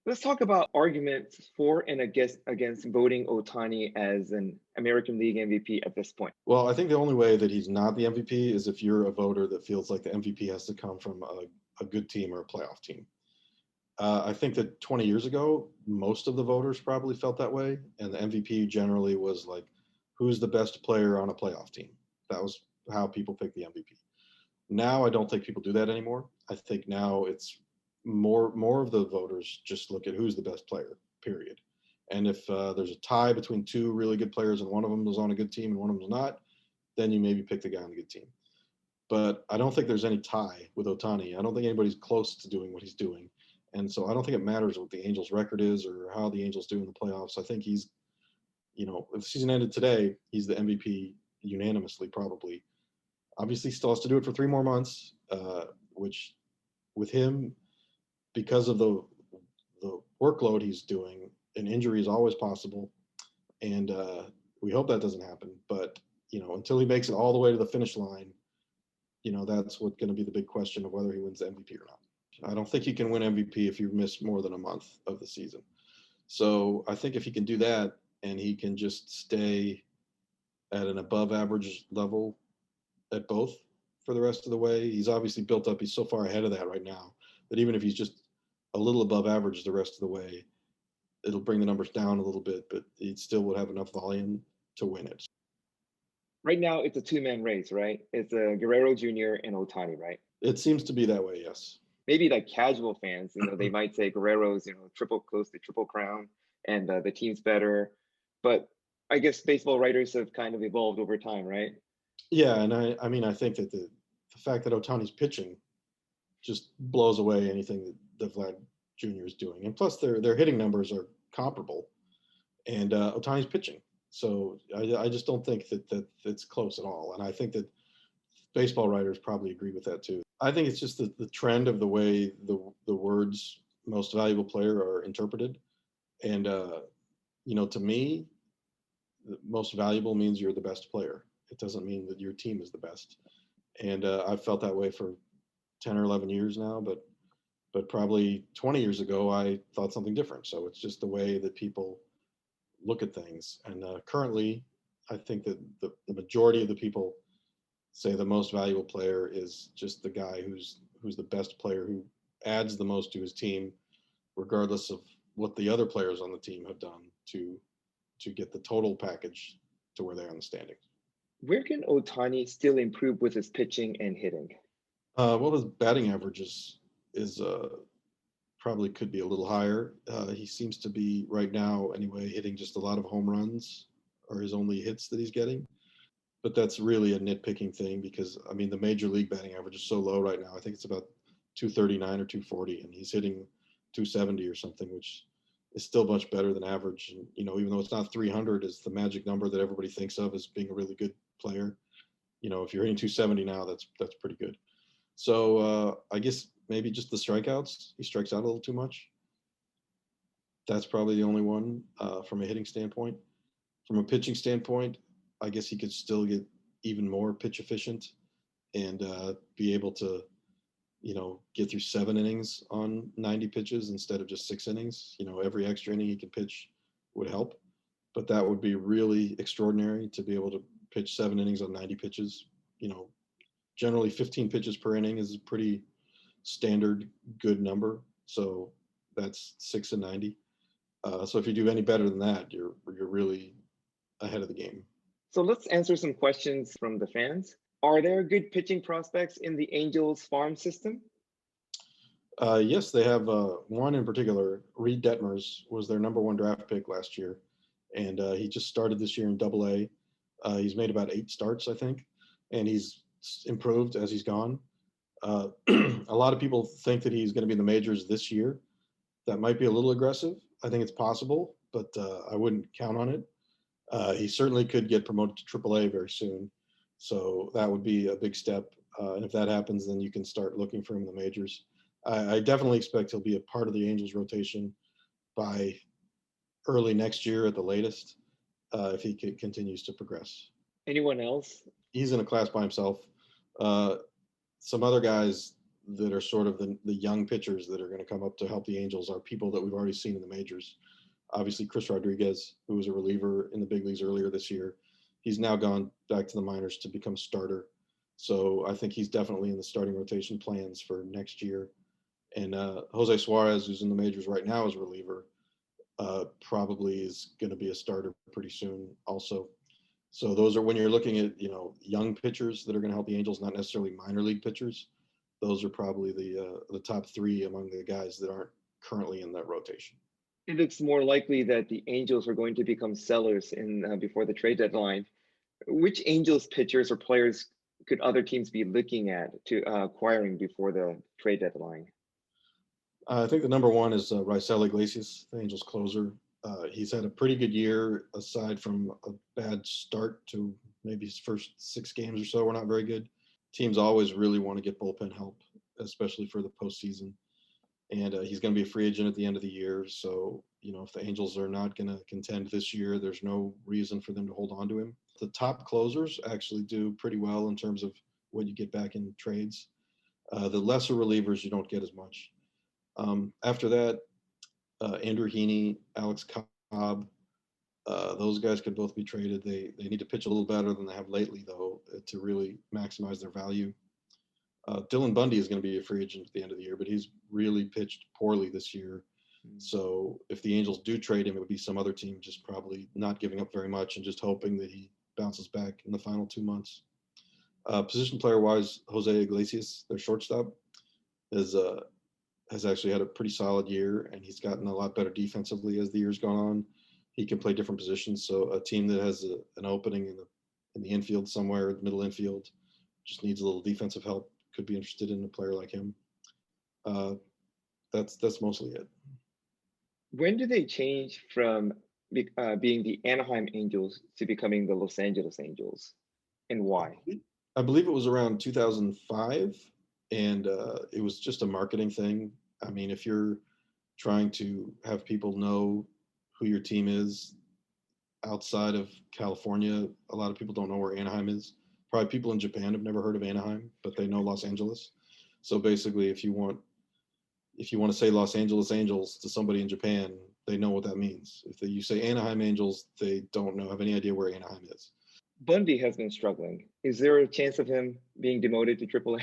Let's talk about arguments for and against voting Ohtani as an American League MVP at this point. Well, I think the only way that he's not the MVP is if you're a voter that feels like the MVP has to come from a good team or a playoff team. I think that 20 years ago, most of the voters probably felt that way, and the MVP generally was like, who's the best player on a playoff team? That was how people picked the MVP. Now, I don't think people do that anymore. I think now it's more of the voters just look at who's the best player, period. And if there's a tie between two really good players and one of them is on a good team and one of them is not, then you maybe pick the guy on the good team. But I don't think there's any tie with Ohtani. I don't think anybody's close to doing what he's doing. And so I don't think it matters what the Angels' record is or how the Angels do in the playoffs. I think he's, if the season ended today, he's the MVP unanimously, probably. Obviously, still has to do it for 3 more months, which with him, because of the workload he's doing, an injury is always possible. And we hope that doesn't happen. But, until he makes it all the way to the finish line, that's what's going to be the big question of whether he wins the MVP or not. I don't think you can win MVP if you miss more than a month of the season. So I think if he can do that and he can just stay at an above average level at both for the rest of the way, he's obviously built up. He's so far ahead of that right now that even if he's just a little above average the rest of the way, it'll bring the numbers down a little bit, but he still would have enough volume to win it. Right now, it's a 2-man race, right? It's Guerrero Jr. and Ohtani, right? It seems to be that way, yes. Maybe like casual fans, they might say Guerrero's, close to triple crown and the team's better. But I guess baseball writers have kind of evolved over time, right? Yeah, and I think that the fact that Ohtani's pitching just blows away anything that Vlad Jr. is doing. And plus their hitting numbers are comparable. And Ohtani's pitching. So I just don't think that it's close at all. And I think that baseball writers probably agree with that too. I think it's just the trend of the way the words most valuable player are interpreted. And, to me, the most valuable means you're the best player. It doesn't mean that your team is the best. And I've felt that way for 10 or 11 years now, but probably 20 years ago, I thought something different. So it's just the way that people look at things. And currently, I think that the majority of the people say the most valuable player is just the guy who's the best player, who adds the most to his team, regardless of what the other players on the team have done to get the total package to where they are in the standings. Where can Ohtani still improve with his pitching and hitting? Well, his batting average is probably could be a little higher. He seems to be right now, anyway, hitting just a lot of home runs are his only hits that he's getting. But that's really a nitpicking thing because, the major league batting average is so low right now. I think it's about 239 or 240, and he's hitting 270 or something, which is still much better than average. And, even though it's not 300 is the magic number that everybody thinks of as being a really good player. If you're hitting 270 now, that's pretty good. So I guess maybe just the strikeouts. He strikes out a little too much. That's probably the only one from a hitting standpoint. From a pitching standpoint, I guess he could still get even more pitch efficient and be able to, get through 7 innings on 90 pitches instead of just 6 innings. Every extra inning he can pitch would help. But that would be really extraordinary to be able to pitch 7 innings on 90 pitches. Generally 15 pitches per inning is a pretty standard good number. So that's 6 and 90. So if you do any better than that, you're really ahead of the game. So let's answer some questions from the fans. Are there good pitching prospects in the Angels farm system? Yes, they have one in particular. Reed Detmers was their number 1 draft pick last year. And he just started this year in Double-A. He's made about 8 starts, I think. And he's improved as he's gone. A lot of people think that he's going to be in the majors this year. That might be a little aggressive. I think it's possible, but I wouldn't count on it. He certainly could get promoted to Triple-A very soon. So that would be a big step. And if that happens, then you can start looking for him in the majors. I definitely expect he'll be a part of the Angels rotation by early next year at the latest, if he continues to progress. Anyone else? He's in a class by himself. Some other guys that are sort of the young pitchers that are going to come up to help the Angels are people that we've already seen in the majors. Obviously, Chris Rodriguez, who was a reliever in the big leagues earlier this year, he's now gone back to the minors to become a starter. So I think he's definitely in the starting rotation plans for next year. And Jose Suarez, who's in the majors right now as a reliever, probably is going to be a starter pretty soon also. So those are, when you're looking at, young pitchers that are going to help the Angels, not necessarily minor league pitchers, those are probably the top three among the guys that aren't currently in that rotation. It looks more likely that the Angels are going to become sellers before the trade deadline. Which Angels pitchers or players could other teams be looking at to acquiring before the trade deadline? I think the number one is Raisel Iglesias, the Angels closer. He's had a pretty good year, aside from a bad start to maybe his first 6 games or so were not very good. Teams always really want to get bullpen help, especially for the postseason. And he's going to be a free agent at the end of the year. So, if the Angels are not going to contend this year, there's no reason for them to hold on to him. The top closers actually do pretty well in terms of what you get back in trades. The lesser relievers, you don't get as much. After that, Andrew Heaney, Alex Cobb, those guys could both be traded. They need to pitch a little better than they have lately, though, to really maximize their value. Dylan Bundy is going to be a free agent at the end of the year, but he's really pitched poorly this year. So if the Angels do trade him, it would be some other team just probably not giving up very much and just hoping that he bounces back in the final 2 months. Position player-wise, Jose Iglesias, their shortstop, has actually had a pretty solid year, and he's gotten a lot better defensively as the year's gone on. He can play different positions, so a team that has an opening in the infield somewhere, middle infield, just needs a little defensive help, could be interested in a player like him. That's mostly it. When did they change from being the Anaheim Angels to becoming the Los Angeles Angels, and why? I believe it was around 2005, and it was just a marketing thing. I mean, if you're trying to have people know who your team is outside of California, a lot of people don't know where Anaheim is. Probably people in Japan have never heard of Anaheim, but they know Los Angeles. So basically, if you want to say Los Angeles Angels to somebody in Japan, they know what that means. If you say Anaheim Angels, they don't have any idea where Anaheim is. Bundy has been struggling. Is there a chance of him being demoted to AAA?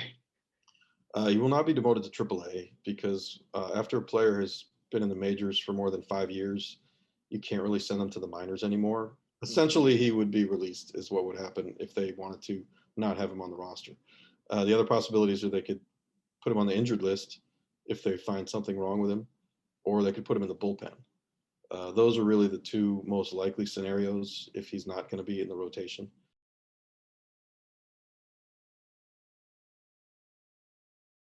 He will not be demoted to AAA because after a player has been in the majors for more than 5 years, you can't really send them to the minors anymore. Essentially, he would be released is what would happen if they wanted to not have him on the roster. The other possibilities are they could put him on the injured list if they find something wrong with him, or they could put him in the bullpen. Those are really the two most likely scenarios if he's not going to be in the rotation.